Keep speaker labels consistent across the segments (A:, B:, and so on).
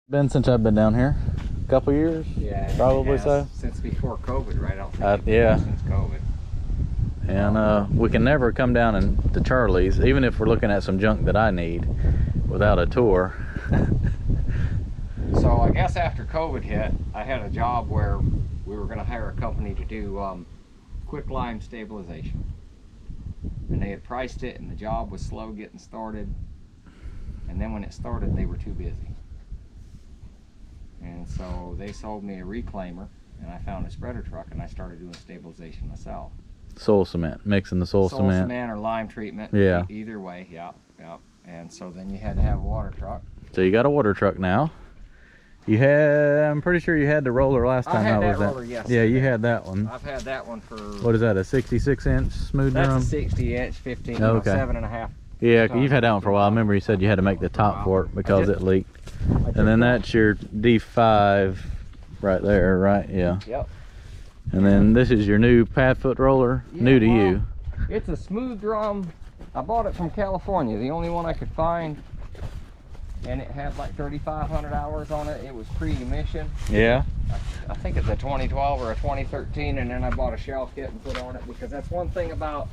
A: Been since I've been down here? A couple years?
B: Yeah,
A: probably so.
B: Since before COVID, right? I don't think
A: yeah.
B: since COVID.
A: And we can never come down to Charlie's, even if we're looking at some junk that I need, without a tour.
B: So I guess after COVID hit, I had a job where we were going to hire a company to do quicklime stabilization. And they had priced it, and the job was slow getting started. And then when it started, they were too busy. And so they sold me a reclaimer, and I found a spreader truck, and I started doing stabilization myself.
A: Soil cement, mixing the soil cement.
B: Soil cement or lime treatment.
A: Yeah.
B: Either way, yeah. And so then you had to have a water truck.
A: So you got a water truck now. You had, I'm pretty sure you had the roller last time.
B: I had that roller, yes.
A: Yeah, you had that one.
B: I've had that one for...
A: What is that, a 66-inch smooth drum?
B: That's a 60-inch, 15,
A: okay.
B: 7.5.
A: Yeah, you've had that one for a while. I remember you said you had to make the top for it because it leaked. And then that's your D5 right there, right? Yeah.
B: Yep.
A: And then this is your new pad foot roller,
B: yeah,
A: new to you.
B: It's a smooth drum. I bought it from California, the only one I could find. And it had like 3,500 hours on it. It was pre-emission.
A: Yeah.
B: I think it's a 2012 or a 2013, and then I bought a shell kit and put on it, because that's one thing about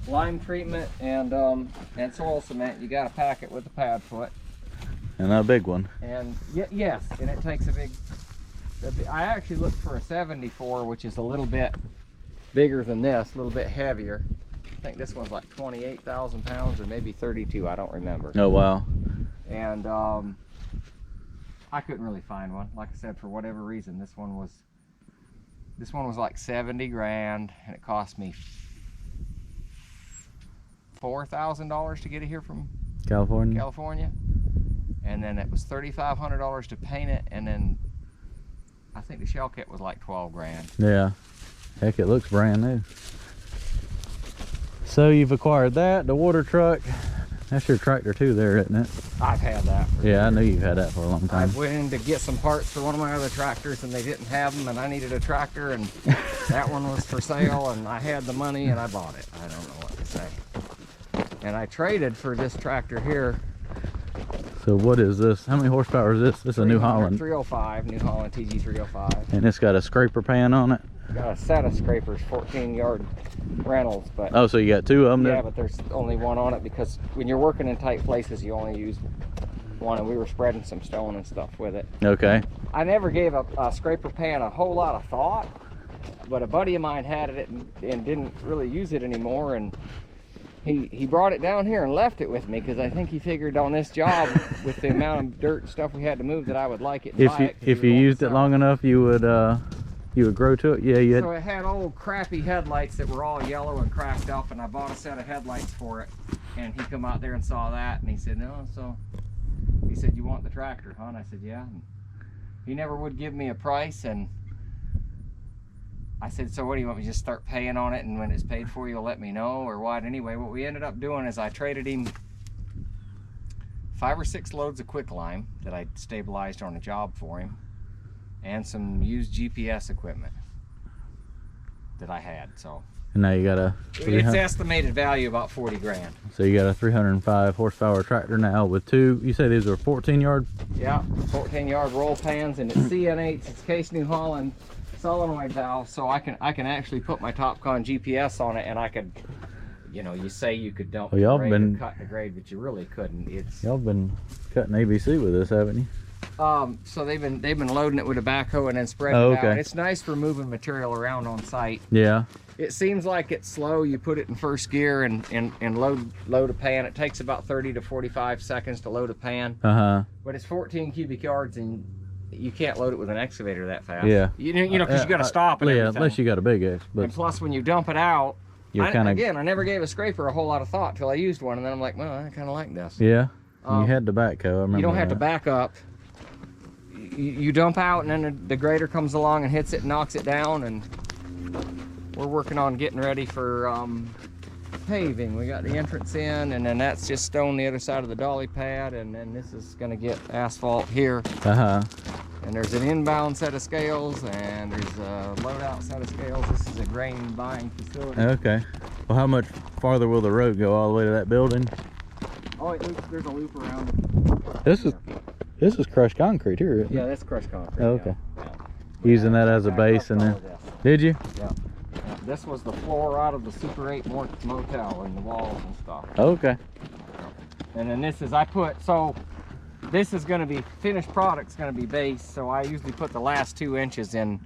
B: lime treatment and soil cement. You got to pack it with a pad foot.
A: And a big one.
B: And yes, and it takes a big. I actually looked for a 74, which is a little bit bigger than this, a little bit heavier. I think this one's like 28,000 pounds or maybe 32. I don't remember.
A: Oh wow.
B: And I couldn't really find one. Like I said, for whatever reason, this one was like 70 grand, and it cost me $4,000 to get it here from California. And then it was $3,500 to paint it, and then I think the shell kit was like 12 grand.
A: Yeah. Heck, it looks brand new. So you've acquired that, the water truck. That's your tractor too there, isn't it?
B: I've had that.
A: Yeah, I knew you've had that for a long time.
B: I went in to get some parts for one of my other tractors, and they didn't have them, and I needed a tractor, and that one was for sale, and I had the money, and I bought it. I don't know what to say. And I traded for this tractor here.
A: So what is this? How many horsepower is this? This is a New Holland.
B: 305, New Holland TG 305.
A: And it's got a scraper pan on it?
B: Got a set of scrapers, 14-yard rentals, but...
A: Oh, so you got two of them?
B: Yeah, but there's only one on it, because when you're working in tight places, you only use one, and we were spreading some stone and stuff with it.
A: Okay.
B: I never gave a scraper pan a whole lot of thought, but a buddy of mine had it and didn't really use it anymore, and he brought it down here and left it with me, because I think he figured on this job with the amount of dirt and stuff we had to move that I would like it.
A: If you used it long enough, you would grow to it. Yeah, you had.
B: So it had old crappy headlights that were all yellow and cracked up, and I bought a set of headlights for it. And he come out there and saw that, and he said, "No." So he said, "You want the tractor, huh?" And I said, "Yeah." And he never would give me a price, and I said, "So what do you want me to just start paying on it, and when it's paid for, you'll let me know, or what?" Anyway, what we ended up doing is I traded him 5 or 6 loads of quicklime that I stabilized on a job for him, and some used GPS equipment that I had. So
A: and now you got
B: it's estimated value about 40 grand.
A: So you got a 305 horsepower tractor now with two. You say these are 14-yard?
B: Yeah, 14-yard roll pans, and it's CN8s. It's Case New Holland solenoid valve, so I can actually put my TopCon GPS on it, and I could, you say you could dump the grade or cut the grade, but you really couldn't.
A: Y'all been cutting ABC with this, haven't you?
B: So they've been loading it with a backhoe and then spreading it out. It's nice for moving material around on site.
A: Yeah.
B: It seems like it's slow. You put it in first gear and load a pan. It takes about 30 to 45 seconds to load a pan. But it's 14 cubic yards, and you can't load it with an excavator that fast.
A: Yeah.
B: You know, because you got to stop and everything.
A: Unless you got a big X. But
B: and plus, when you dump it out,
A: again,
B: I never gave a scraper a whole lot of thought till I used one, and then I'm like, well, I kind of like this.
A: Yeah. You had the backhoe. I remember.
B: You don't have to back up. You dump out, and then the grader comes along and hits it and knocks it down, and we're working on getting ready for paving. We got the entrance in, and then that's just stone the other side of the dolly pad, and then this is going to get asphalt here. And there's an inbound set of scales, and there's a load-out set of scales. This is a grain buying facility.
A: Okay. Well, how much farther will the road go all the way to that building?
B: Oh, there's a loop around.
A: This is crushed concrete here, isn't it?
B: Yeah, that's crushed concrete.
A: Oh, okay.
B: Yeah.
A: Using that as a base and then... Did you?
B: Yeah. This was the floor out of the Super 8 motel and the walls and stuff.
A: Okay.
B: And then this is, so this is going to be, finished product's going to be base, so I usually put the last 2 inches in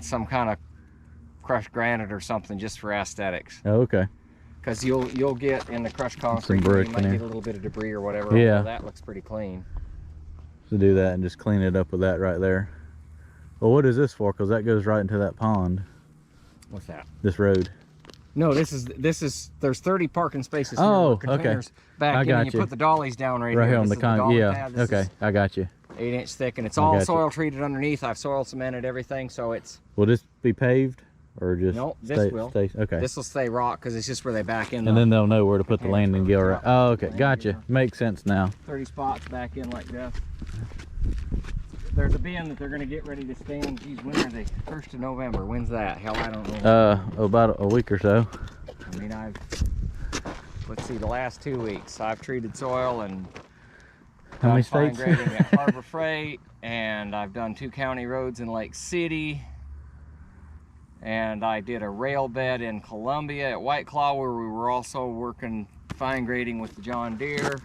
B: some kind of crushed granite or something just for aesthetics.
A: Okay.
B: Because you'll get in the crushed concrete,
A: brick
B: you might
A: in
B: get
A: here.
B: a little bit of debris or whatever.
A: Yeah.
B: Although that looks pretty clean.
A: So do that and just clean it up with that right there. Well, what is this for? Because that goes right into that pond.
B: What's that?
A: This road.
B: No, this is there's 30 parking spaces here.
A: Oh,
B: with containers
A: okay.
B: Back
A: I
B: in,
A: got
B: and you
A: you.
B: put the dollies down right
A: Right here on
B: This
A: the
B: is dolly
A: con. Yeah.
B: pad. This
A: Okay.
B: is
A: I got you.
B: 8-inch thick, and it's
A: I
B: all
A: got you.
B: soil treated underneath. I've soil cemented everything, so it's.
A: Will this be paved or just?
B: No, this will.
A: Okay.
B: This will stay rock because it's just where they back in.
A: And then they'll know where to put the landing gear. Right. Oh, okay.
B: Landing
A: Gotcha.
B: gear.
A: Makes sense now.
B: 30 spots back in like this. There's a bin that they're going to get ready to stand. Geez, when are they? 1st of November. When's that? Hell, I don't know.
A: About a week or so.
B: I mean, let's see, the last 2 weeks I've treated soil and
A: How many
B: done fine
A: states?
B: grading at Harbor Freight, and I've done 2 county roads in Lake City, and I did a rail bed in Columbia at White Claw where we were also working fine grading with the John Deere.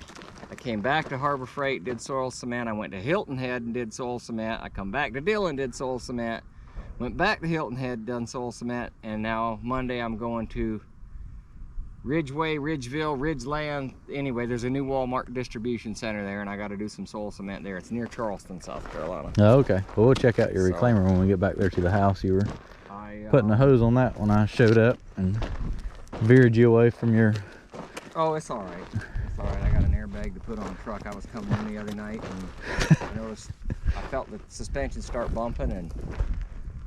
B: I came back to Harbor Freight, did soil cement. I went to Hilton Head and did soil cement. I come back to Dillon, did soil cement. Went back to Hilton Head, done soil cement, and now Monday I'm going to Ridgeway, Ridgeville, Ridgeland. Anyway, there's a new Walmart distribution center there, and I got to do some soil cement there. It's near Charleston, South Carolina.
A: Oh, okay. Well, we'll check out your
B: So-
A: reclaimer when we get back there to the house. You were
B: I,
A: putting a hose on that when I showed up and veered you away from your...
B: Oh, it's all right. It's all right. I got an airbag to put on the truck. I was coming in the other night, and I noticed, I felt the suspension start bumping, and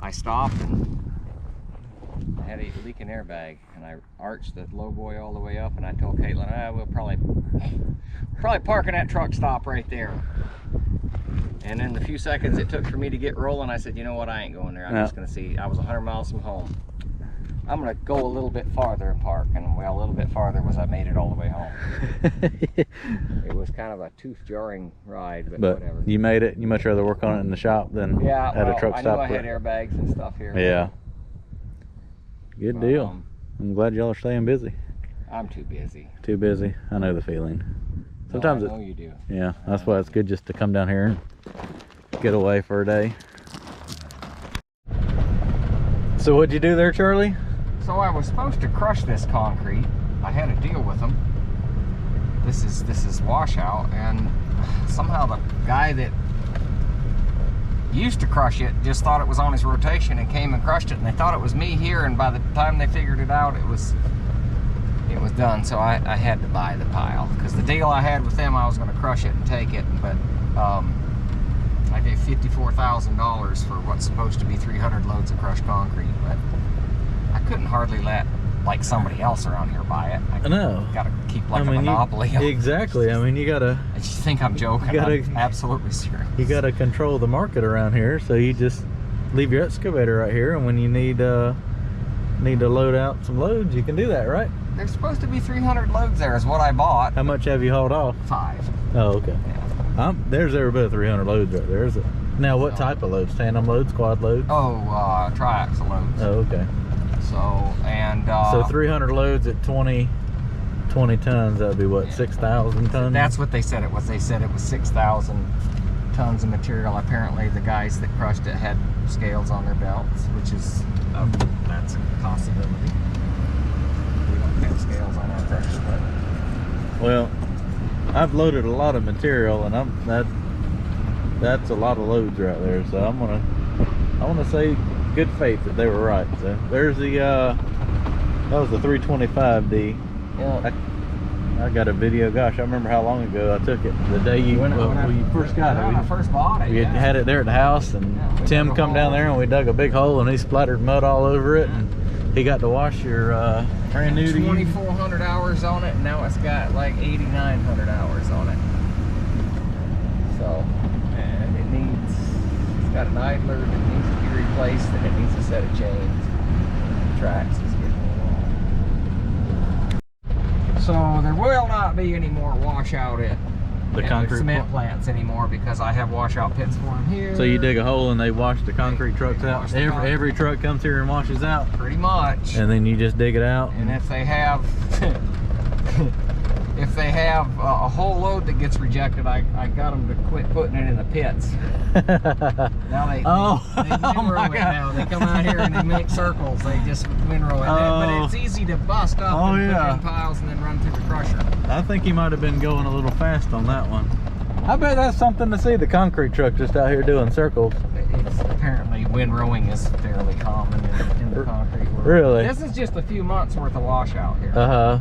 B: I stopped, and I had a leaking airbag, and I arched the low boy all the way up, and I told Caitlin, we'll probably park in that truck stop right there. And in the few seconds it took for me to get rolling, I said, you know what, I ain't going there. I'm just gonna see. I was 100 miles from home. I'm gonna go a little bit farther and park, and well, a little bit farther was I made it all the way home. It was kind of a tooth jarring ride, but whatever.
A: You made it. You much rather work on it in the shop than at a truck
B: I
A: stop.
B: knew I had airbags and stuff here.
A: Yeah. Good deal. I'm glad y'all are staying busy.
B: I'm too busy.
A: Too busy. I know the feeling. Sometimes
B: I know you do.
A: Yeah, that's why it's good just to come down here and get away for a day. So what'd you do there, Charlie?
B: So I was supposed to crush this concrete. I had a deal with them. This is washout, and somehow the guy that used to crush it just thought it was on his rotation and came and crushed it, and they thought it was me here, and by the time they figured it out, it was done. So I had to buy the pile, because the deal I had with them, I was going to crush it and take it, but I gave $54,000 for what's supposed to be 300 loads of crushed concrete, but I couldn't hardly let like somebody else around here buy it.
A: I know.
B: Gotta keep like a monopoly.
A: Exactly. I mean, you gotta.
B: I just think I'm joking. I'm absolutely serious.
A: You gotta control the market around here, so you just leave your excavator right here, and when you need to load out some loads, you can do that, right?
B: There's supposed to be 300 loads there, is what I bought.
A: How much have you hauled off?
B: 5.
A: Oh, okay.
B: Yeah.
A: There's every bit of 300 loads right there, is it? Now, what type of loads? Tandem loads, quad loads?
B: Oh, triaxle loads.
A: Oh, okay.
B: So
A: 300 loads at 20 tons, that'd be what, 6,000 tons?
B: That's what they said it was. They said it was 6,000 tons of material. Apparently the guys that crushed it had scales on their belts, which is, that's a possibility. We don't have scales on our crusher, but...
A: Well, I've loaded a lot of material, and that's a lot of loads right there, so I want to say good faith that they were right. So there's the that was the 325D.
B: Yeah.
A: I got a video. Gosh, I remember how long ago I took it. The day when you first got it.
B: When I first bought it.
A: We had it there at the house, and Tim come down there, and we dug a big hole, and he splattered mud all over it, and he got to wash your brand new
B: 2,400 hours on it, and now it's got like 8,900 hours on it. So, and it's got an idler that needs to be replaced, and it needs a set of chains. The tracks is getting a little long. So there will not be any more washout at at
A: concrete
B: cement plants anymore, because I have washout pits for them here.
A: So you dig a hole and they wash the concrete trucks out? Every truck comes here and washes out?
B: Pretty much.
A: And then you just dig it out?
B: And if they have if they have a whole load that gets rejected, I got them to quit putting it in the pits. Now they windrow it now. They come out here and they make circles. They just windrow it. But it's easy to bust up and put it in piles and then run through the crusher.
A: I think he might have been going a little fast on that one. I bet that's something to see, the concrete truck just out here doing circles.
B: It's apparently windrowing is fairly common in the concrete world.
A: Really?
B: This is just a few months worth of washout here.
A: Uh-huh.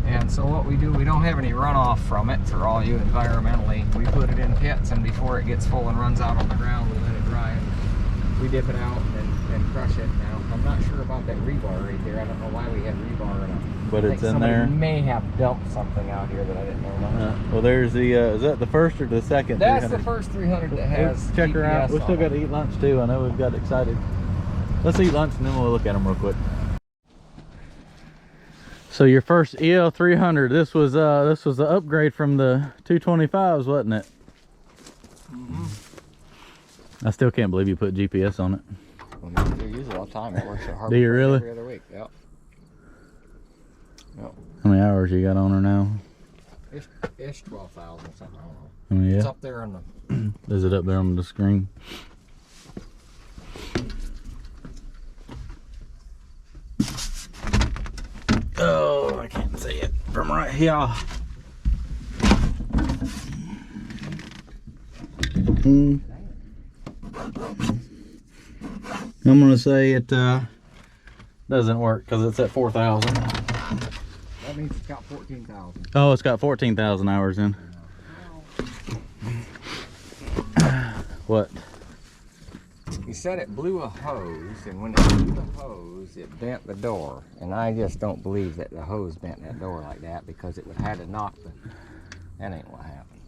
B: And so what we do, we don't have any runoff from it for all you environmentally. We put it in pits, and before it gets full and runs out on the ground, we let it dry and we dip it out and crush it. Now, I'm not sure about that rebar right there. I don't know why we had rebar in it.
A: But it's in there.
B: Somebody may have dumped something out here that I didn't know about.
A: Well, there's the, is that the first or the second?
B: That's the first 300 that has
A: Check her out.
B: GPS
A: We still got to eat lunch too. I know we've got excited. Let's eat lunch and then we'll look at them real quick. So your first EL 300, this was the upgrade from the 225s, wasn't it? I still can't believe you put GPS on it.
B: Well, you use it all the time. It works so hard.
A: Do you really?
B: Every other week. Yep. Yep.
A: How many hours you got on her now?
B: It's 12,000 something. I don't know.
A: Oh, yeah.
B: It's up there on the.
A: Is it up there on the screen? Oh, I can't see it from right here. I'm gonna say it doesn't work because it's at 4,000.
B: That means it's got 14,000.
A: Oh, it's got 14,000 hours in. What?
B: He said it blew a hose, and when it blew the hose, it bent the door. And I just don't believe that the hose bent that door like that, because it would have had to knock the. That ain't what happened.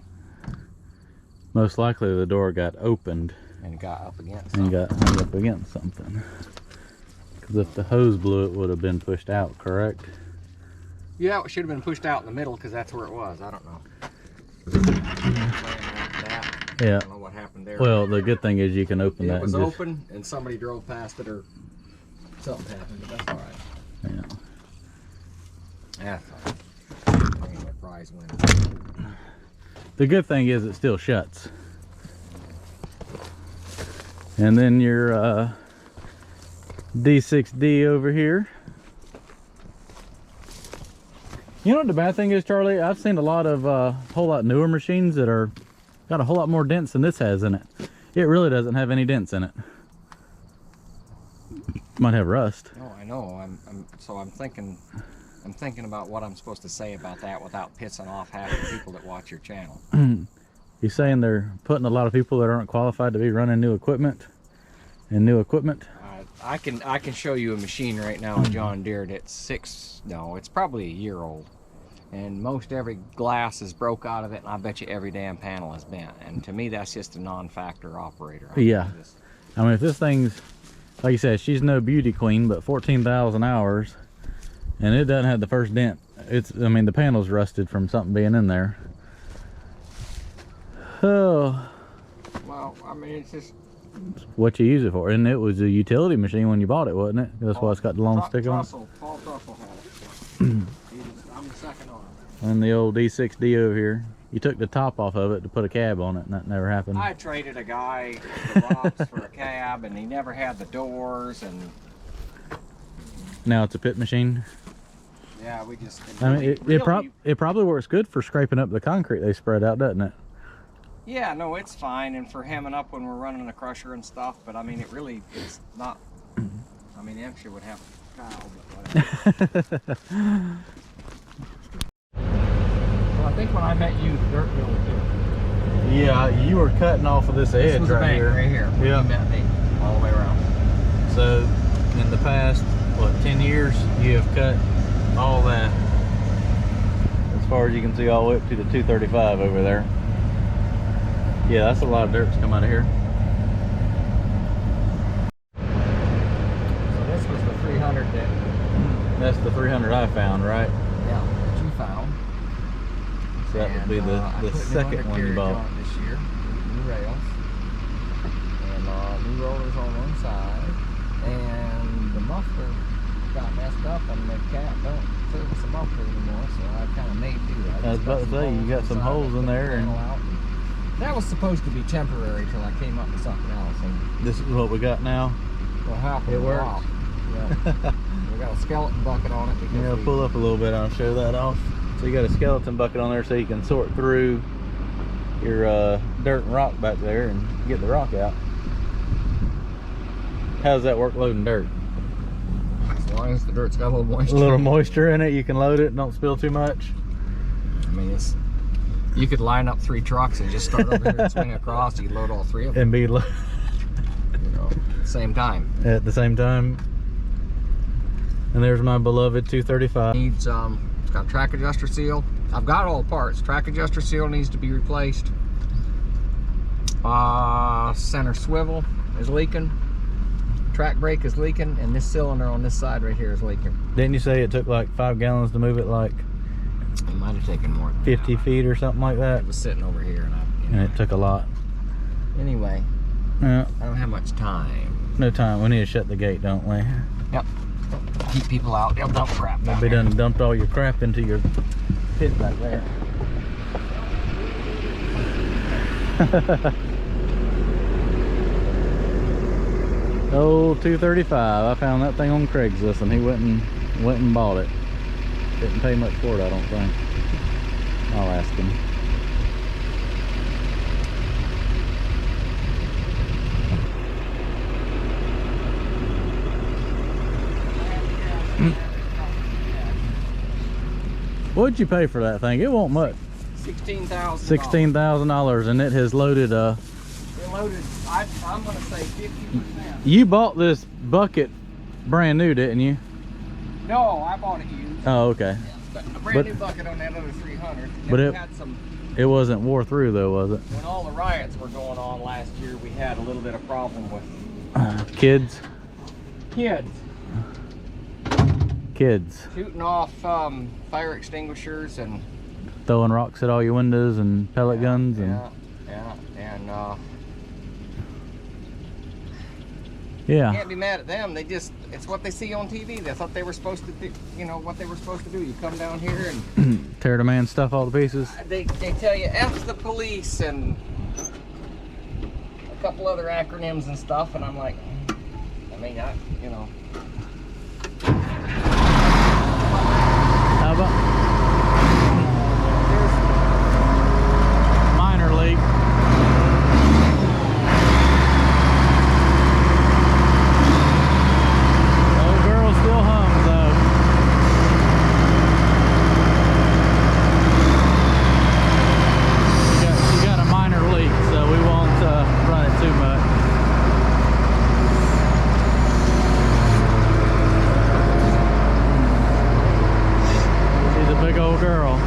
A: Most likely the door got opened
B: And got up against
A: and
B: something.
A: got hung up against something. Because if the hose blew, it would have been pushed out, correct?
B: Yeah, it should have been pushed out in the middle, because that's where it was. I don't know.
A: Yeah.
B: I don't know what happened there.
A: Well, the good thing is you can open that.
B: It was
A: and just,
B: open, and somebody drove past it, or something happened, but that's all right.
A: Yeah.
B: That's all right. Anyway, prize winner.
A: The good thing is it still shuts. And then your D6D over here. You know what the bad thing is, Charlie? I've seen a lot of whole lot newer machines that are got a whole lot more dents than this has in it. It really doesn't have any dents in it. Might have rust.
B: Oh, I know. I'm thinking about what I'm supposed to say about that without pissing off half the people that watch your channel.
A: You saying they're putting a lot of people that aren't qualified to be running new equipment and new equipment?
B: I can show you a machine right now, a John Deere that's it's probably a year old, and most every glass is broke out of it, and I bet you every damn panel is bent. And to me, that's just a non-factor operator.
A: Yeah. I mean, if this thing's, like you said, she's no beauty queen, but 14,000 hours, and it doesn't have the first dent. I mean, the panel's rusted from something being in there. Oh.
B: Well, I mean, it's just
A: what you use it for, and it was a utility machine when you bought it, wasn't it? That's why it's got the long stick on it.
B: Paul Trussell had it. I'm the second on it.
A: And the old D6D over here. You took the top off of it to put a cab on it, and that never happened.
B: I traded a guy the rocks for a cab, and he never had the doors, and
A: Now it's a pit machine.
B: yeah, we just.
A: I mean, it probably works good for scraping up the concrete they spread out, doesn't it?
B: Yeah, no, it's fine, and for hemming up when we're running the crusher and stuff, but I mean, it's not. I mean, Hampshire would have cow, but whatever. Well, I think when I met you, the dirt hill was here.
A: Yeah, you were cutting off of this edge
B: This was a bank right here. When
A: Yeah.
B: you met me, all the way around.
A: So, in the past, what, 10 years, you have cut all that, as far as you can see, all the way up to the 235 over there. Yeah, that's a lot of dirt that's come out of here.
B: So this was the 300 that.
A: That's the 300 I found, right?
B: Yeah, that you found.
A: So that would be the second one you bought.
B: On this year, new rails, and new rollers on one side, and the muffler got messed up, and the cat don't service the muffler anymore, so I kind of made do.
A: I was about to say, you got some holes in there, and
B: that was supposed to be temporary till I came up with something else. And
A: this is what we got now.
B: What happened?
A: It works.
B: Yeah. We got a skeleton bucket on it because
A: Yeah, pull up a little bit. I'll show that off. So you got a skeleton bucket on there, so you can sort through your dirt and rock back there and get the rock out. How does that work loading dirt?
B: As long as the dirt's got a little moisture.
A: A little moisture in it, you can load it. Don't spill too much.
B: I mean, you could line up 3 trucks and just start over here and swing across. You could load all 3 of them.
A: And be
B: you know, at the same time.
A: At the same time. And there's my beloved 235.
B: Needs it's got a track adjuster seal. I've got all the parts. Track adjuster seal needs to be replaced. Center swivel is leaking. Track brake is leaking, and this cylinder on this side right here is leaking.
A: Didn't you say it took like 5 gallons to move it, like
B: it might have taken more than
A: 50 feet or something like that?
B: It was sitting over here, and
A: it took a lot.
B: Anyway,
A: yeah.
B: I don't have much time.
A: No time. We need to shut the gate, don't we?
B: Yep. Keep people out. They'll dump crap.
A: They'll be done dumped all your crap into your pit back there. Old 235. I found that thing on Craigslist, and he went and bought it. Didn't pay much for it, I don't think. I'll ask him. What'd you pay for that thing? It won't much.
B: $16,000.
A: $16,000, and it has loaded
B: It loaded. I'm gonna say 50%.
A: You bought this bucket brand new, didn't you?
B: No, I bought it used.
A: Oh, okay.
B: But a brand new bucket on that other 300.
A: But
B: it had some.
A: It wasn't wore through though, was it?
B: When all the riots were going on last year, we had a little bit of problem with
A: kids. Kids
B: shooting off fire extinguishers and
A: throwing rocks at all your windows and pellet guns and yeah.
B: Can't be mad at them. It's what they see on TV. They thought they were supposed to do, what they were supposed to do. You come down here and
A: tear the man's stuff all to pieces.
B: They tell you F the police and a couple other acronyms and stuff, and I'm like,
A: How about minor leak? Old girl still hums though. She got a minor leak, so we won't run it too much. She's a big old girl.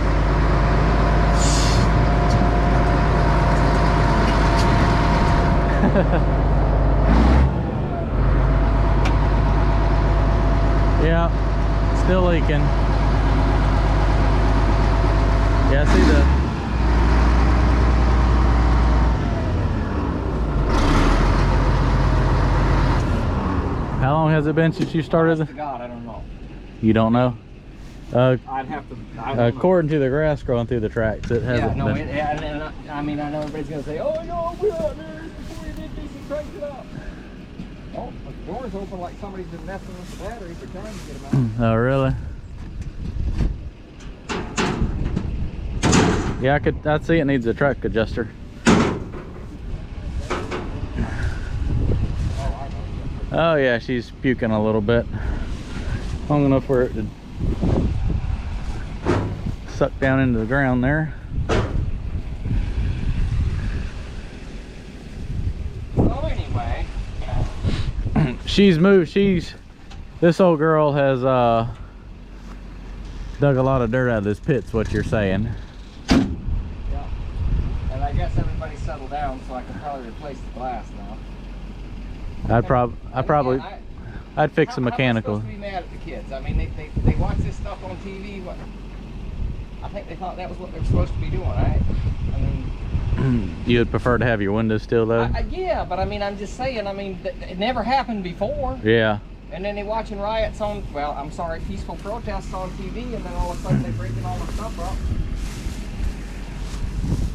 A: Yeah, still leaking. Yeah, I see the How long has it been since you started?
B: God, I don't know.
A: You don't know?
B: I'd have to.
A: According to the grass growing through the tracks, it hasn't been.
B: I mean, I know everybody's gonna say, "Oh no, we're out there before you did this and cranked it up." Oh, the door's open like somebody's been messing with the batteries. They're trying to get them out.
A: Oh, really? Yeah, I'd see it needs a track adjuster. Oh yeah, she's puking a little bit. Long enough for it to suck down into the ground there.
B: Well, anyway.
A: She's moved. This old girl has dug a lot of dirt out of this pit's what you're saying.
B: Yeah. And I guess everybody's settled down, so I can probably replace the glass now.
A: I'd fix the mechanical.
B: How am I supposed to be mad at the kids? I mean, they watch this stuff on TV. I think they thought that was what they were supposed to be doing. I mean,
A: you would prefer to have your windows still though?
B: Yeah, but I mean, I'm just saying. I mean, it never happened before.
A: Yeah.
B: And then they watching riots on, well, I'm sorry, peaceful protests on TV, and then all of a sudden they're breaking all the stuff up.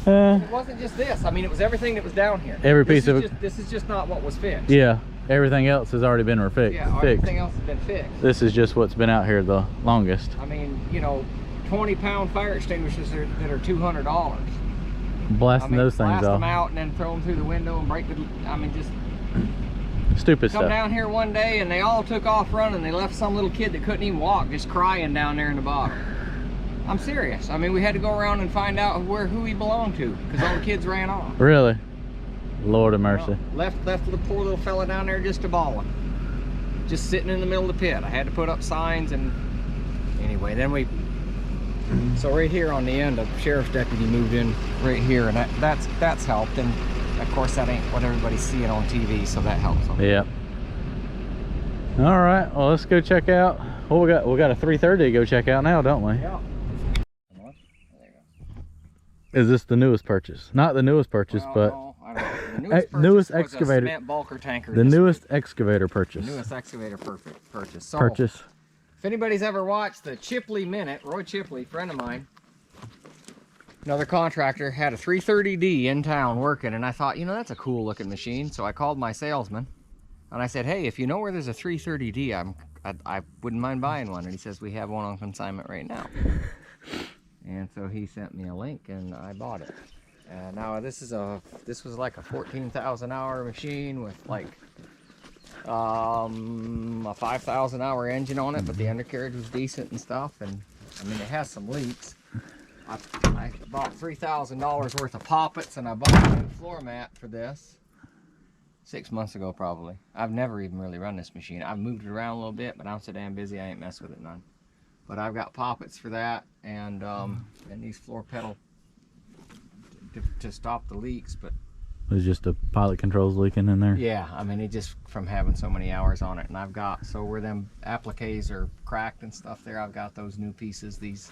B: It wasn't just this. I mean, it was everything that was down here.
A: Every piece of it.
B: This is just not what was fixed.
A: Yeah. Everything else has already been fixed.
B: Yeah, everything else has been fixed.
A: This is just what's been out here the longest.
B: I mean, you know, 20-pound fire extinguishers that are $200.
A: Blasting those things
B: blast
A: off.
B: them out and then throw them through the window and break the. I mean, just
A: stupid
B: come
A: stuff.
B: down here one day and they all took off running. They left some little kid that couldn't even walk, just crying down there in the bottom. I'm serious. I mean, we had to go around and find out who he belonged to because all the kids ran off.
A: Really? Lord of mercy.
B: Well, left the poor little fella down there just a bawling, just sitting in the middle of the pit. I had to put up signs, and anyway, then we. So right here on the end, a sheriff's deputy moved in right here, and that's helped. And of course, that ain't what everybody's seeing on TV, so that helps them.
A: Yeah. All right. Well, let's go check out. Well, we got a 330 to go check out now, don't we?
B: Yeah.
A: Is this the newest purchase? Not the newest purchase,
B: Well,
A: but
B: no, I don't know. The
A: newest
B: was
A: excavator.
B: A cement bulker tanker.
A: The newest excavator purchase.
B: The newest excavator purchase. So,
A: Purchase.
B: if anybody's ever watched the Chipley Minute, Roy Chipley, friend of mine, another contractor, had a 330D in town working, and I thought, you know, that's a cool looking machine. So I called my salesman, and I said, hey, if you know where there's a 330D, I wouldn't mind buying one. And he says, we have one on consignment right now. And so he sent me a link, and I bought it. Now this was like a 14,000 hour machine with like a 5,000 hour engine on it, but the undercarriage was decent and stuff. And I mean, it has some leaks. I bought $3,000 worth of poppets, and I bought a new floor mat for this 6 months ago probably. I've never even really run this machine. I've moved it around a little bit, but I'm so damn busy I ain't messed with it none. But I've got poppets for that, and these floor pedal to stop the leaks. But
A: There's just the pilot controls leaking in there.
B: yeah, I mean, it just from having so many hours on it. And I've got, so where them appliques are cracked and stuff there, I've got those new pieces, these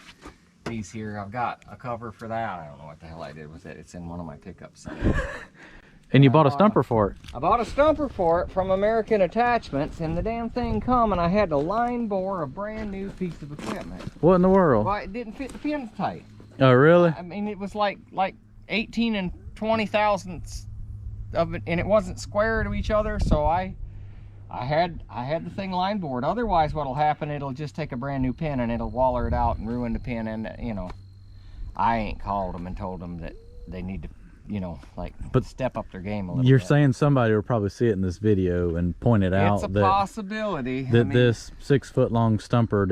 B: here. I've got a cover for that. I don't know what the hell I did with it. It's in one of my pickups somewhere.
A: And you bought a stumper for it.
B: I bought a stumper for it from American Attachments, and the damn thing come, and I had to line bore a brand new piece of equipment.
A: What in the world?
B: Well, it didn't fit the pins tight.
A: Oh, really?
B: I mean, it was like 18 and 20 thousandths of it, and it wasn't square to each other. So I had the thing line bored. Otherwise, what'll happen? It'll just take a brand new pin and it'll waller it out and ruin the pin. And you know, I ain't called them and told them that they need to, you know, like step up their game a little
A: You're
B: bit.
A: saying somebody will probably see it in this video and point it out
B: It's a
A: that
B: possibility.
A: that I mean, this 6 foot long stumper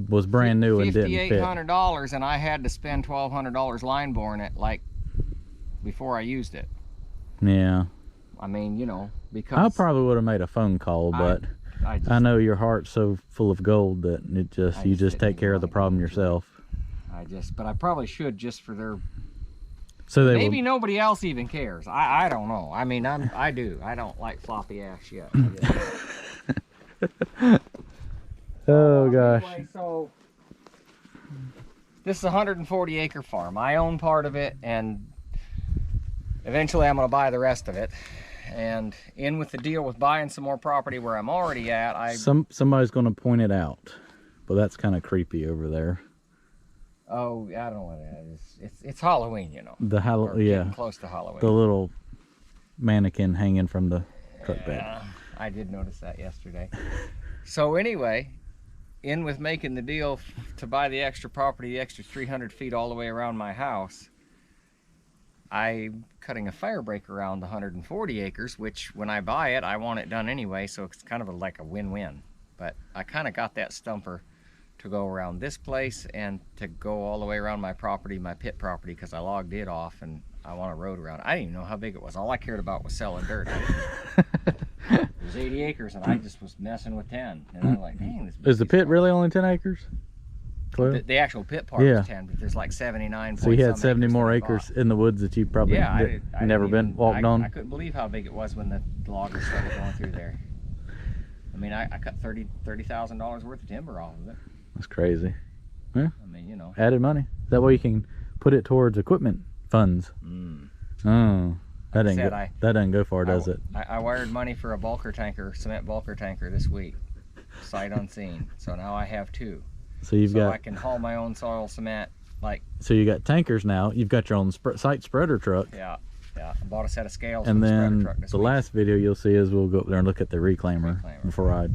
A: was brand new and didn't fit.
B: $5,800, and I had to spend $1,200 line boring it like before I used it.
A: Yeah.
B: I mean, you know, because
A: I probably would have made a phone call, but I know your heart's so full of gold that you just take care of the problem yourself.
B: But I probably should, just for their.
A: So they
B: maybe nobody else even cares. I don't know. I mean, I do. I don't like floppy ass shit.
A: Oh gosh.
B: Anyway, so this is a 140 acre farm. I own part of it, and eventually I'm going to buy the rest of it. And in with the deal with buying some more property where I'm already at,
A: somebody's going to point it out, but that's kind of creepy over there.
B: Oh, I don't know what it is. It's Halloween, you know.
A: Yeah.
B: Close to Halloween.
A: The little mannequin hanging from the truck bed.
B: Yeah, I did notice that yesterday. So anyway, in with making the deal to buy the extra property, the extra 300 feet all the way around my house, I'm cutting a fire break around the 140 acres, which when I buy it, I want it done anyway, so it's kind of like a win-win. But I kind of got that stumper to go around this place and to go all the way around my property, my pit property, because I logged it off and I want a road around it. I didn't even know how big it was. All I cared about was selling dirt. It was 80 acres and I just was messing with 10. And I'm like, dang, this
A: is the pit really only 10 acres?
B: The actual pit part was 10, but there's like 79.
A: So you had 70 more acres in the woods that you probably never been walked on?
B: I couldn't believe how big it was when the loggers started going through there. I mean, I cut $30,000 worth of timber off of it.
A: That's crazy. Yeah.
B: I mean, you know.
A: Added money. That way you can put it towards equipment funds. Oh, that doesn't go far, does it?
B: I wired money for a cement bulker tanker this week, sight unseen. So now I have 2.
A: So I
B: can haul my own soil cement.
A: So you got tankers now. You've got your own site spreader truck.
B: Yeah. I bought a set of scales.
A: And
B: for the
A: then
B: truck this week.
A: last video you'll see is we'll go up there and look at the reclaimer. Before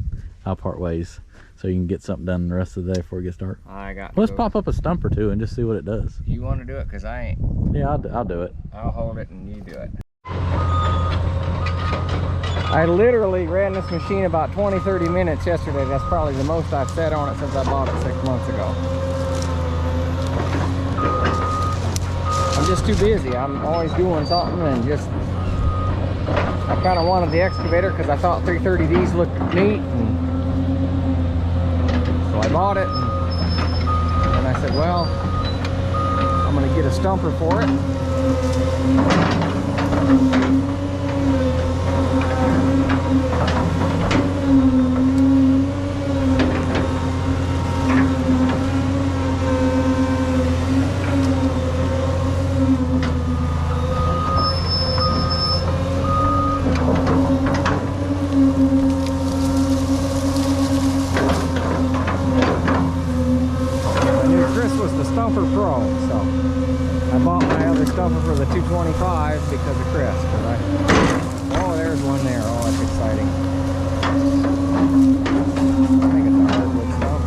A: I'll part ways. So you can get something done the rest of the day before it gets dark. Let's pop up a stump or 2 and just see what it does.
B: You want to do it? Because I ain't.
A: Yeah, I'll do it.
B: I'll hold it and you do it. I literally ran this machine about 20-30 minutes yesterday. That's probably the most I've sat on it since I bought it 6 months ago. I'm just too busy. I'm always doing something, and I kind of wanted the excavator because I thought 330Ds looked neat, and so I bought it, and I said, well, I'm going to get a stumper for it. Stumper Pro, so I bought my other stumper for the 225 because of Chris. Oh, there's one there. Oh, that's exciting. I think it's a hardwood stump.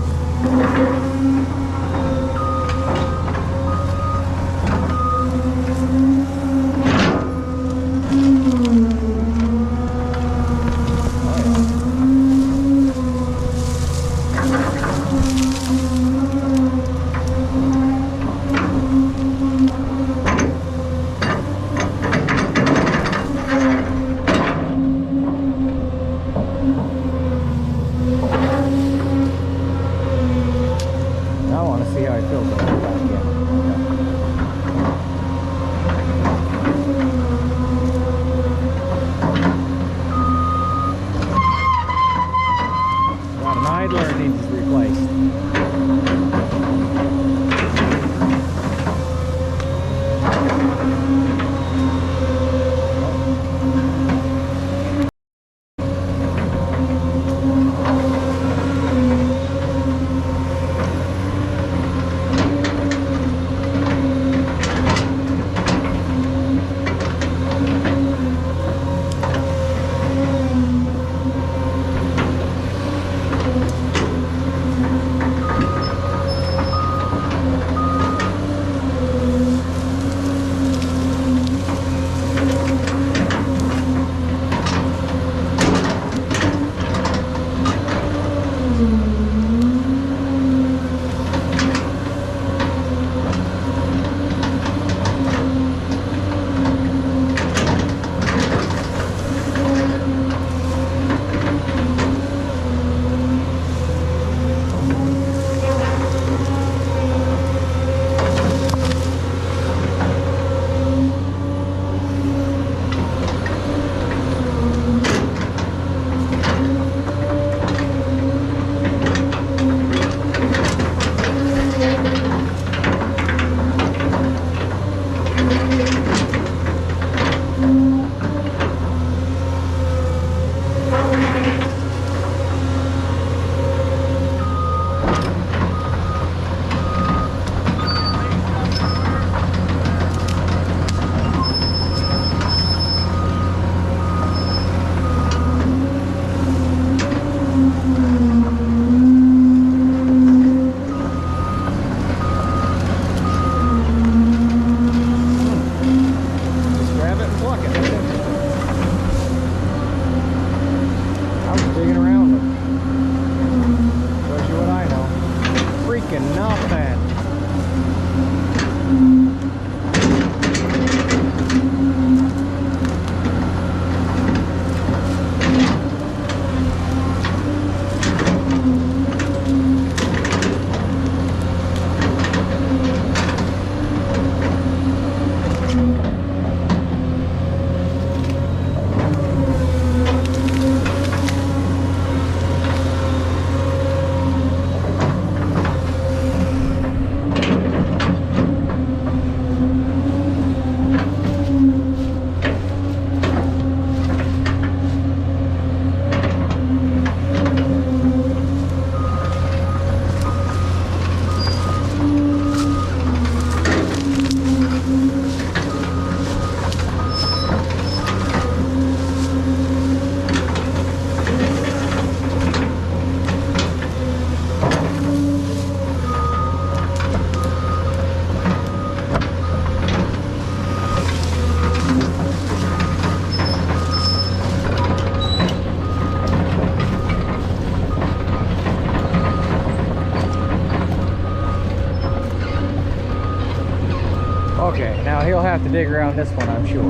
B: have to dig around this one, I'm sure.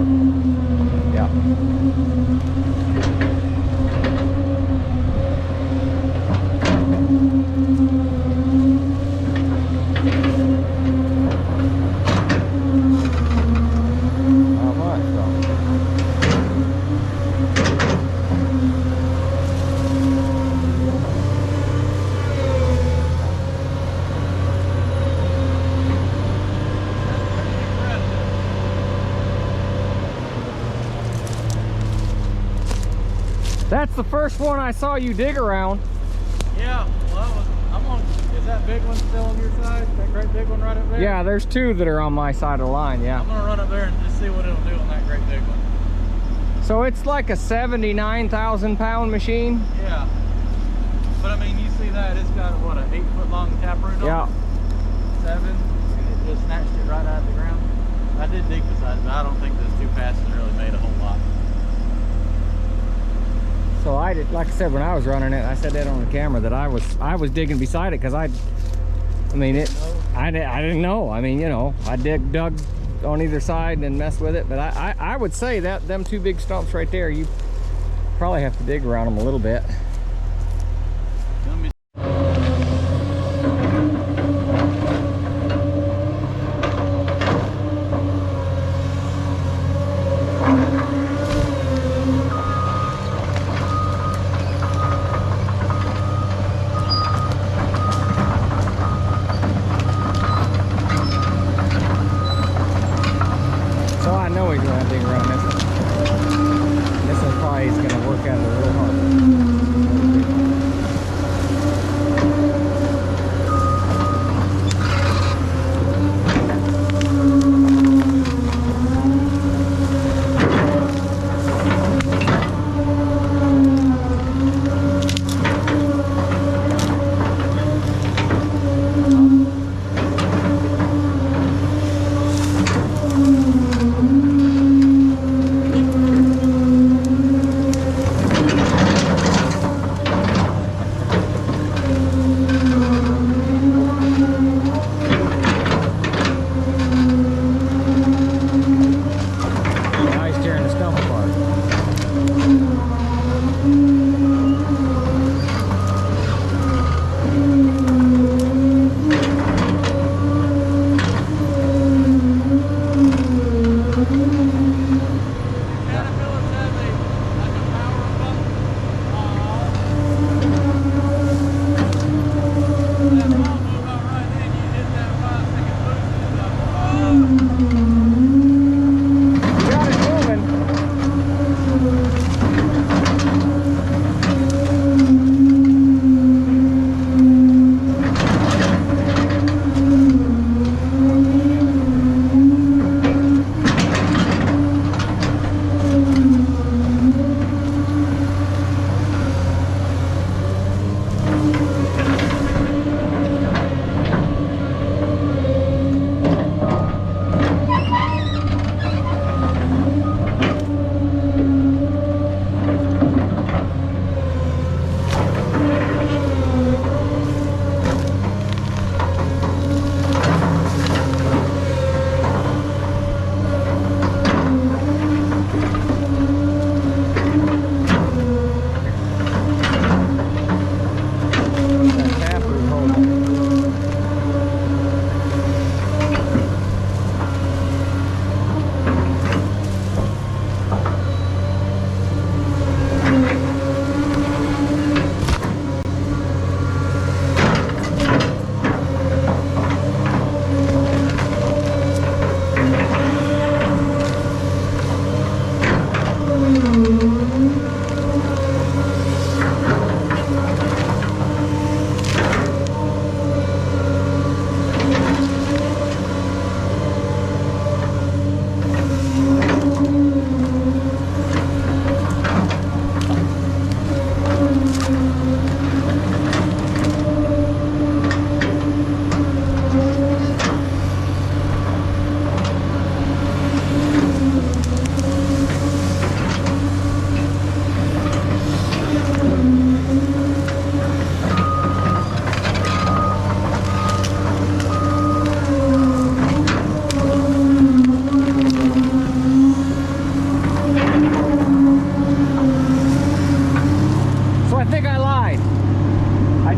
B: Yeah. Not much, though. That's the first one I saw you dig around.
A: Yeah, well, is that big one still on your side? That great big one right up there?
B: Yeah, there's two that are on my side of the line, yeah.
A: I'm gonna run up there and just see what it'll do on that great big one.
B: So it's like a 79,000 pound machine?
A: Yeah. But I mean, you see that, it's got, what, an 8-foot long taproot on it?
B: Yeah.
A: 7, and it just snatched it right out of the ground. I did dig beside it, but I don't think those 2 passes really made a whole lot.
B: So I did, like I said, when I was running it, I said that on the camera that I was digging beside it because I mean it. I didn't know. I mean, you know, I dug on either side and messed with it. But I would say that them 2 big stumps right there, you probably have to dig around them a little bit.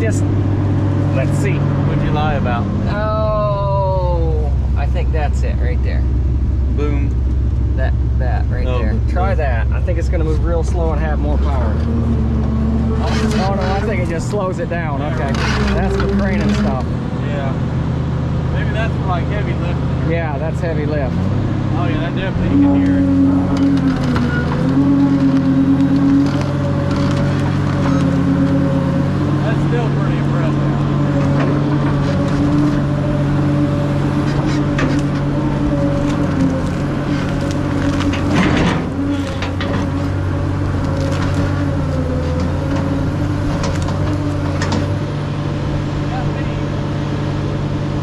B: just, let's see.
A: What'd you lie about?
B: Oh, I think that's it right there.
A: Boom.
B: That right
A: Oh,
B: there. Try that. I think it's going to move real slow and have more power. Oh no, I think it just slows it down. Okay, that's the crane and stuff.
A: Yeah. Maybe that's for like heavy lifting.
B: Yeah, that's heavy lift.
A: Oh yeah, that definitely, you can hear it. That's still pretty impressive.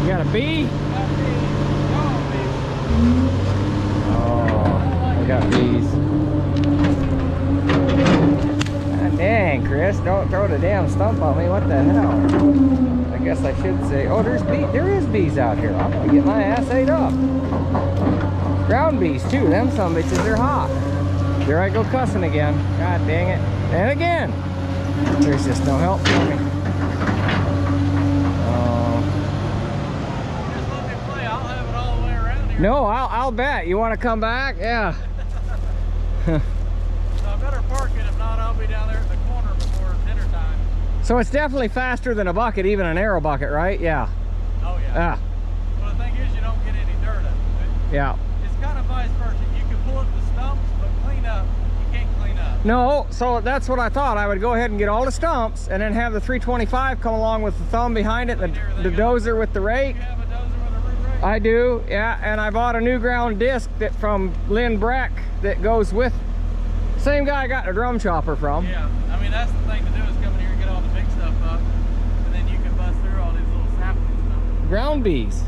B: You got a B? Oh, I got B's. God dang, Chris, don't throw the damn stump on me. What the hell? I guess I should say, oh, there is bees out here. I'm gonna get my ass ate up. Ground bees too. Them some bitches, they're hot. There I go cussing again. God dang it. And again. There's just no help for me. No, I'll bet. You want to come back? Yeah.
A: So I better park it. If not, I'll be down there at the corner before dinner time.
B: So it's definitely faster than a bucket, even an arrow bucket, right? Yeah.
A: Oh yeah.
B: Ah.
A: Well, the thing is, you don't get any dirt up.
B: Yeah.
A: It's kind of vice versa. You can pull up the stumps, but clean up, you can't clean up.
B: No, so that's what I thought. I would go ahead and get all the stumps and then have the 325 come along with the thumb behind it, and the dozer with the rake.
A: You have a dozer with a root rake?
B: I do, yeah, and I bought a new ground disc that from Lynn Breck that goes with, same guy I got a drum chopper from.
A: Yeah, I mean, that's the thing to do, is come in here and get all the big stuff up, and then you can bust through all these little saplings and stuff.
B: Ground bees.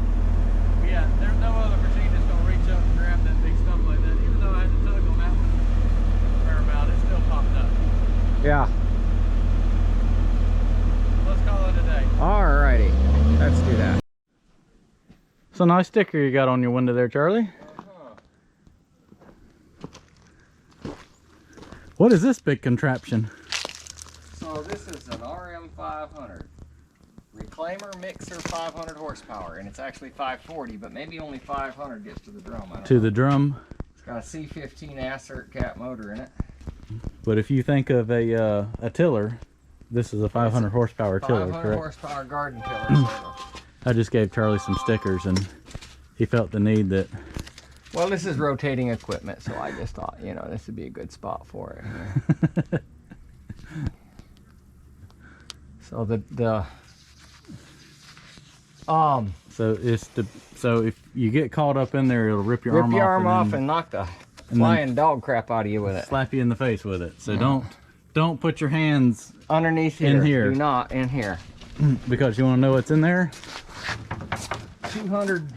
A: But yeah, there's no other machine that's going to reach up and grab that big stuff like that. Even though I had to tug on that one a fair amount, it still popped up.
B: Yeah.
A: Let's call it a day.
B: Alrighty, let's do that.
A: It's a nice sticker you got on your window there, Charlie. What is this big contraption?
B: So this is an RM500 reclaimer mixer, 500 horsepower, and it's actually 540, but maybe only 500 gets to the drum. I don't know.
A: The drum.
B: It's got a C15 Assert cap motor in it.
A: But if you think of a tiller, this is a 500 horsepower tiller,
B: 500
A: correct?
B: horsepower garden tiller.
A: I just gave Charlie some stickers, and he felt the need that.
B: Well, this is rotating equipment, so I just thought, you know, this would be a good spot for it. So
A: so if you get caught up in there, it'll rip your arm off
B: and knock the flying dog crap out of you with it.
A: Slap you in the face with it. So don't put your hands
B: underneath here.
A: In here.
B: Do not in here.
A: Because you want to know what's in there?
B: 200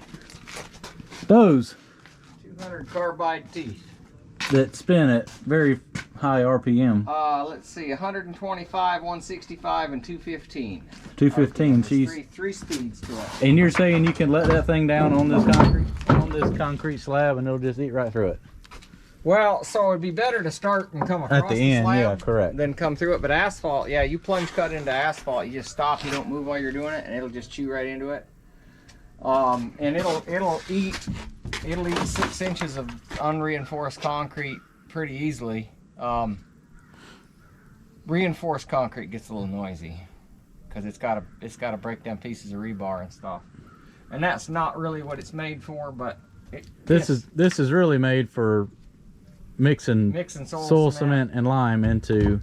B: carbide teeth
A: that spin at very high RPM.
B: Let's see, 125, 165, and 215.
A: 215.
B: Three speeds to it.
A: And you're saying you can let that thing down on this concrete slab, and it'll just eat right through it.
B: Well, so it'd be better to start and come across
A: at the end,
B: slab,
A: yeah, correct.
B: Then come through it. But asphalt, yeah, you plunge cut into asphalt, you just stop, you don't move while you're doing it, and it'll just chew right into it. And it'll eat 6 inches of unreinforced concrete pretty easily. Reinforced concrete gets a little noisy because it's got to break down pieces of rebar and stuff, and that's not really what it's made for. But
A: this is really made for mixing soil cement and lime into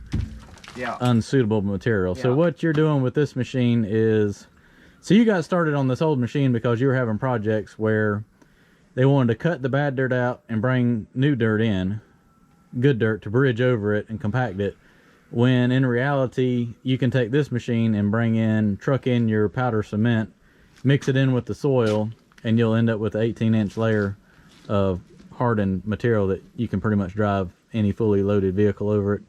A: unsuitable material. So what you're doing with this machine is, so you got started on this old machine because you were having projects where they wanted to cut the bad dirt out and bring new dirt in, good dirt, to bridge over it and compact it, when in reality you can take this machine and truck in your powder cement, mix it in with the soil, and you'll end up with an 18-inch layer of hardened material that you can pretty much drive any fully loaded vehicle over it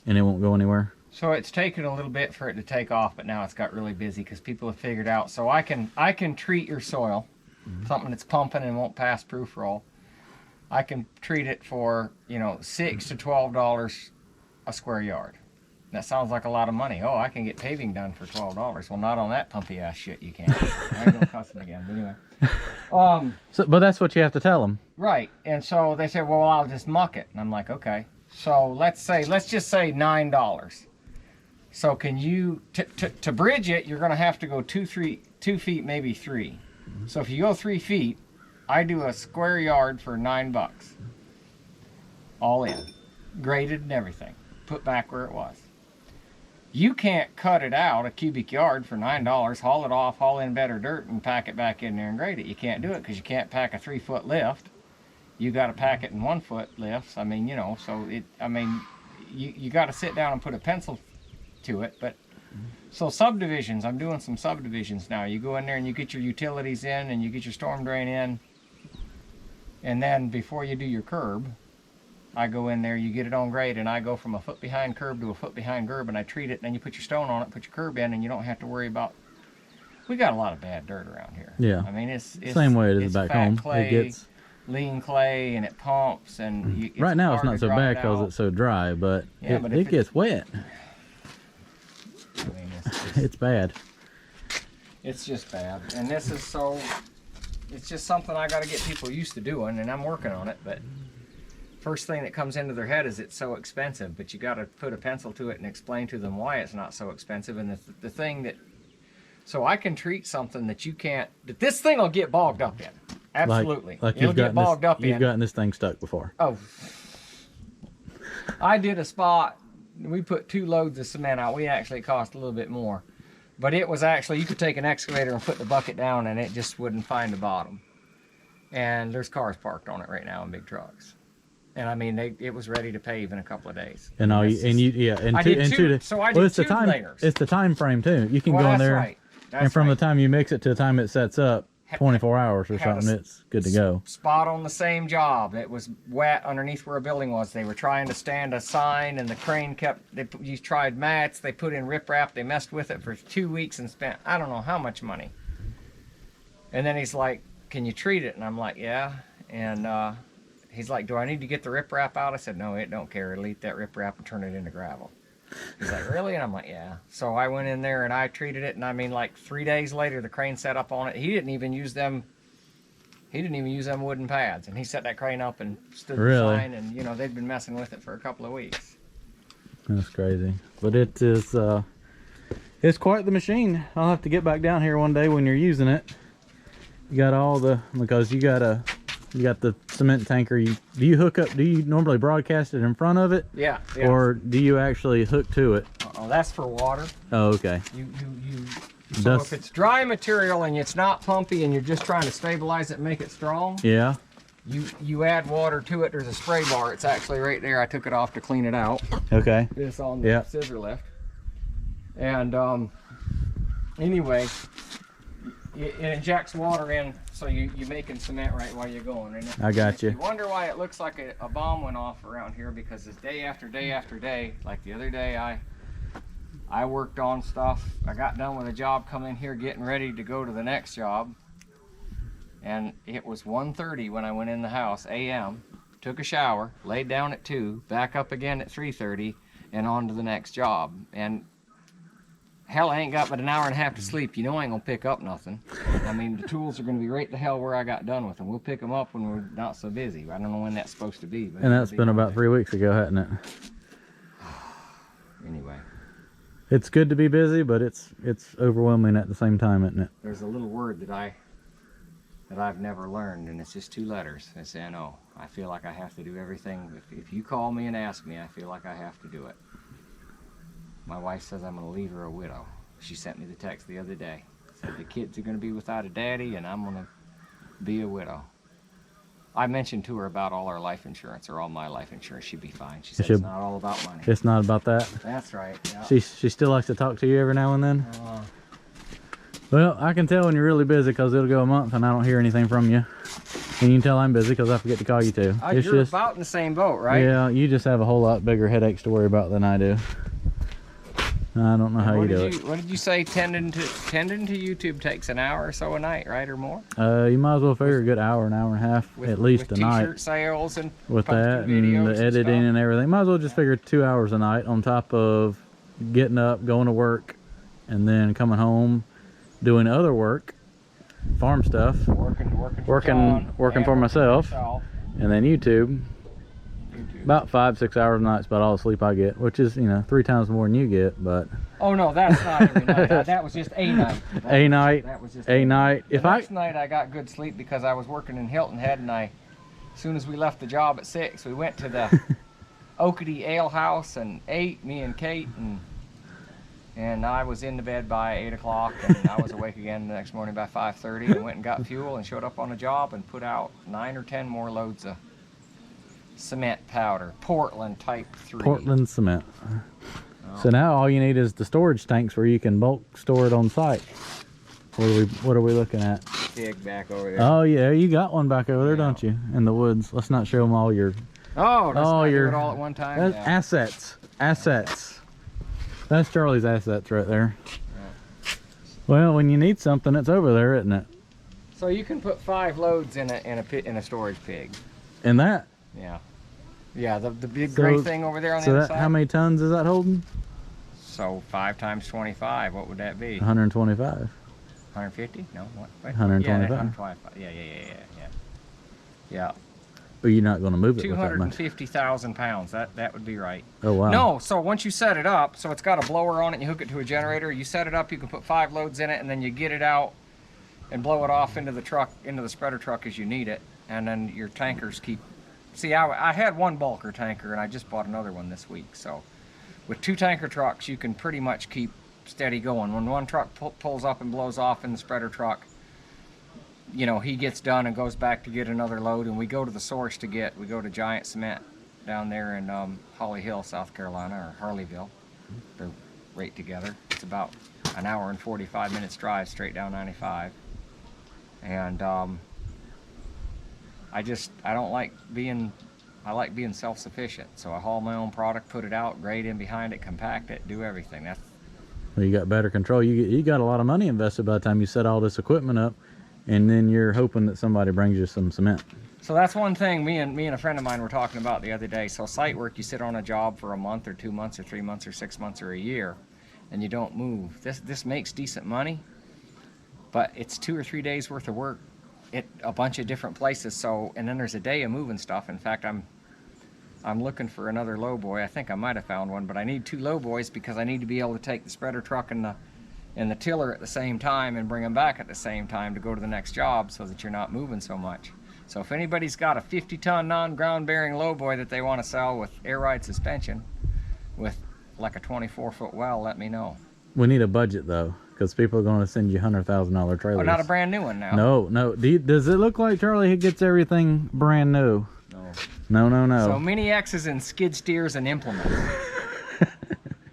A: and it won't go anywhere.
B: So it's taken a little bit for it to take off, but now it's got really busy because people have figured out, so I can treat your soil, something that's pumping and won't pass proof roll. I can treat it for, $6 to $12 a square yard. That sounds like a lot of money. Oh, I can get paving done for $12. Well, not on that pumpy ass shit you can't. I ain't gonna cuss them again, but anyway.
A: But that's what you have to tell them.
B: Right, and so they said, well, I'll just muck it. And I'm like, okay. So let's just say $9. So can you, to bridge it, you're gonna have to go 2 feet, maybe 3. So if you go 3 feet, I do a square yard for $9. All in, graded and everything, put back where it was. You can't cut it out a cubic yard for $9, haul it off, haul in better dirt, and pack it back in there and grade it. You can't do it because you can't pack a 3-foot lift. You got to pack it in 1-foot lifts. I mean, you know, so you got to sit down and put a pencil to it. But so subdivisions, I'm doing some subdivisions now. You go in there and you get your utilities in and you get your storm drain in, and then before you do your curb, I go in there, you get it on grade, and I go from a foot behind curb to a foot behind curb, and I treat it, and then you put your stone on it, put your curb in, and you don't have to worry about. We got a lot of bad dirt around here.
A: Yeah.
B: I mean, it's
A: same way it is back
B: fat
A: home.
B: clay,
A: It gets
B: lean clay, and it pumps, and it's
A: right now it's
B: hard
A: not
B: to
A: so
B: dry
A: bad
B: it
A: because
B: out.
A: it's so dry, but
B: Yeah, but
A: it gets wet.
B: I mean,
A: It's bad.
B: it's just bad, and this is so. It's just something I got to get people used to doing, and I'm working on it, but. First thing that comes into their head is it's so expensive, but you got to put a pencil to it and explain to them why it's not so expensive. And the thing that, so I can treat something that you can't, that this thing will get bogged up in. Absolutely.
A: Like
B: It'll
A: you've
B: get bogged up in.
A: You've gotten this thing stuck before.
B: Oh. I did a spot, we put 2 loads of cement out. It cost a little bit more. But it was actually, you could take an excavator and put the bucket down and it just wouldn't find the bottom. And there's cars parked on it right now in big trucks. And I mean, it was ready to pave in a couple of days.
A: And all
B: I did two layers.
A: It's the time frame too. You can go in
B: that's
A: there,
B: right.
A: and from the time you mix it to the time it sets up, 24 hours or
B: Had a
A: something, it's good to go.
B: Spot on the same job. It was wet underneath where a building was. They were trying to stand a sign, and the crane kept. You tried mats. They put in riprap. They messed with it for 2 weeks and spent I don't know how much money. And then he's like, "Can you treat it?" And I'm like, "Yeah." And he's like, "Do I need to get the riprap out?" I said, "No, it don't care. It'll eat that riprap and turn it into gravel." He's like, "Really?" And I'm like, "Yeah." So I went in there and I treated it, and I mean, like 3 days later, the crane set up on it. He didn't even use them wooden pads, and he set that crane up and stood the sign, and you know they'd been messing with it for a couple of weeks.
A: That's crazy, but it is it's quite the machine. I'll have to get back down here one day when you're using it. You got all the because you got the cement tanker. Do you normally broadcast it in front of it?
B: Yeah.
A: Or do you actually hook to it?
B: Oh, that's for water.
A: Oh, okay.
B: So if it's dry material and it's not pumpy and you're just trying to stabilize it and make it strong,
A: yeah,
B: you add water to it. There's a spray bar. It's actually right there. I took it off to clean it out.
A: Okay.
B: This on the scissor lift. And anyway, it injects water in, so you're making cement right while you're going. And
A: I got you.
B: You wonder why it looks like a bomb went off around here, because it's day after day after day. Like the other day, I worked on stuff. I got done with a job, come in here getting ready to go to the next job, and it was 1:30 when I went in the house, a.m., took a shower, laid down at 2, back up again at 3:30, and on to the next job. And hell, I ain't got but an hour and a half to sleep. You know I ain't gonna pick up nothing. I mean, the tools are gonna be right the hell where I got done with them. We'll pick them up when we're not so busy. I don't know when that's supposed to be. But
A: and that's been about 3 weeks ago, hasn't it?
B: Anyway.
A: It's good to be busy, but it's overwhelming at the same time, isn't it?
B: There's a little word that I've never learned, and it's just 2 letters. It's N-O. I feel like I have to do everything. If you call me and ask me, I feel like I have to do it. My wife says I'm going to leave her a widow. She sent me the text the other day. Said the kids are going to be without a daddy, and I'm going to be a widow. I mentioned to her about all our life insurance, or all my life insurance. She'd be fine. She said it's not all about money.
A: It's not about that.
B: That's right. Yeah.
A: She still likes to talk to you every now and then. Well, I can tell when you're really busy because it'll go a month and I don't hear anything from you. And you can tell I'm busy because I forget to call you too.
B: You're about in the same boat, right?
A: Yeah, you just have a whole lot bigger headaches to worry about than I do. I don't know how you do it.
B: What did you say? Tending to YouTube takes an hour or so a night, right, or more?
A: You might as well figure a good hour and a half at least a night.
B: T-shirt sales and
A: with that and the editing and everything. Might as well just figure 2 hours a night on top of getting up, going to work, and then coming home, doing other work, farm stuff, working for myself, and then YouTube. About 5-6 hours a night's about all the sleep I get, which is, you know, 3 times more than you get, but.
B: Oh no, that's not every night. That was just a night. That was just a night.
A: The
B: next night I got good sleep because I was working in Hilton Head, and as soon as we left the job at 6, we went to the Oakety Ale House and ate, me and Kate, and I was in the bed by 8 o'clock, and I was awake again the next morning by 5:30, and went and got fuel and showed up on a job and put out 9 or 10 more loads of cement powder, Portland Type 3.
A: Portland cement. So now all you need is the storage tanks where you can bulk store it on site. What are we looking at?
B: Pig back over there.
A: Oh yeah, you got one back over there, don't you? In the woods. Let's not show them all your.
B: Oh, let's not do it all at one time.
A: Yeah. Assets. That's Charlie's assets right there. Yeah. Well, when you need something, it's over there, isn't it?
B: So you can put 5 loads in a storage pig.
A: In that?
B: Yeah. Yeah, the big gray thing over there on the other side.
A: How many tons is that holding?
B: So 5 times 25, what would that be?
A: 125.
B: 150? No, what?
A: 125.
B: Yeah, 125. Yeah.
A: But you're not going to move it with that much.
B: 250,000 pounds. That would be right.
A: Oh wow.
B: No, so once you set it up, so it's got a blower on it, and you hook it to a generator. You set it up, you can put 5 loads in it, and then you get it out and blow it off into the truck, into the spreader truck as you need it, and then your tankers keep. See, I had one bulker tanker, and I just bought another one this week. So with 2 tanker trucks, you can pretty much keep steady going. When one truck pulls up and blows off in the spreader truck, you know, he gets done and goes back to get another load, and we go to the source we go to Giant Cement down there in Holly Hill, South Carolina, or Harleyville. They're right together. It's about an hour and 45 minutes drive straight down 95. And I like being self-sufficient. So I haul my own product, put it out, grade in behind it, compact it, do everything.
A: Well, you got better control. You got a lot of money invested by the time you set all this equipment up, and then you're hoping that somebody brings you some cement.
B: So that's one thing me and a friend of mine were talking about the other day. So site work, you sit on a job for a month or 2 months or 3 months or 6 months or a year, and you don't move. This makes decent money, but it's 2 or 3 days worth of work at a bunch of different places. So, and then there's a day of moving stuff. In fact, I'm looking for another lowboy. I think I might have found one, but I need 2 lowboys because I need to be able to take the spreader truck and the tiller at the same time and bring them back at the same time to go to the next job, so that you're not moving so much. So if anybody's got a 50-ton non-ground bearing lowboy that they want to sell with air ride suspension with like a 24-foot well, let me know. We
A: need a budget though, because people are going to send you $100,000 trailers.
B: Oh, not a brand new one now.
A: No. Does it look like Charlie gets everything brand new? No.
B: So mini X's and skid steers and implements.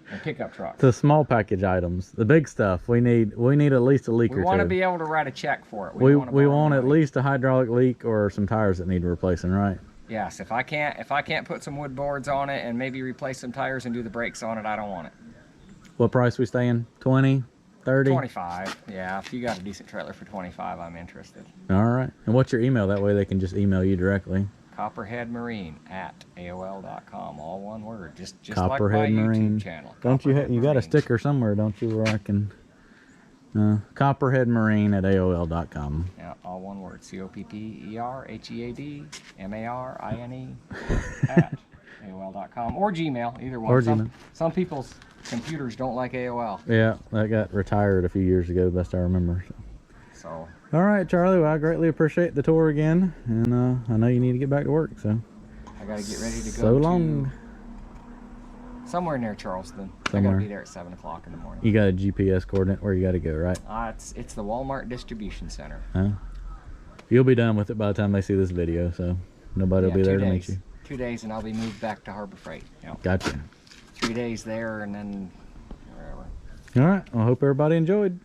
B: And pickup trucks.
A: The small package items, the big stuff. We need at least a leak or 2.
B: We want to be able to write a check for it.
A: We want at least a hydraulic leak or some tires that need replacing, right?
B: Yes. If I can't put some wood boards on it and maybe replace some tires and do the brakes on it, I don't want it.
A: What price we staying? 20, 30?
B: 25. Yeah. If you got a decent trailer for 25, I'm interested.
A: All right. And what's your email? That way they can just email you directly.
B: copperheadmarine@aol.com, all one word, just
A: Copperhead
B: like my
A: Marine.
B: YouTube channel.
A: Don't you got a sticker somewhere, don't you, where I can copperheadmarine@aol.com.
B: Yeah, all one word, COPPERHEADMARINE @AOL.com, or Gmail, either one.
A: Or Gmail.
B: Some people's computers don't like AOL.
A: Yeah, that got retired a few years ago, best I remember.
B: So
A: all right, Charlie, well, I greatly appreciate the tour again, and I know you need to get back to work, so
B: I gotta get ready to go
A: so long.
B: Somewhere near Charleston.
A: Somewhere.
B: I gotta be there at 7 o'clock in the morning.
A: You got a GPS coordinate where you got to go, right?
B: It's the Walmart distribution center.
A: You'll be done with it by the time they see this video, so nobody will be there to meet you.
B: 2 days, and I'll be moved back to Harbor Freight. Yep.
A: Gotcha.
B: 3 days there, and then wherever.
A: All right, well, I hope everybody enjoyed.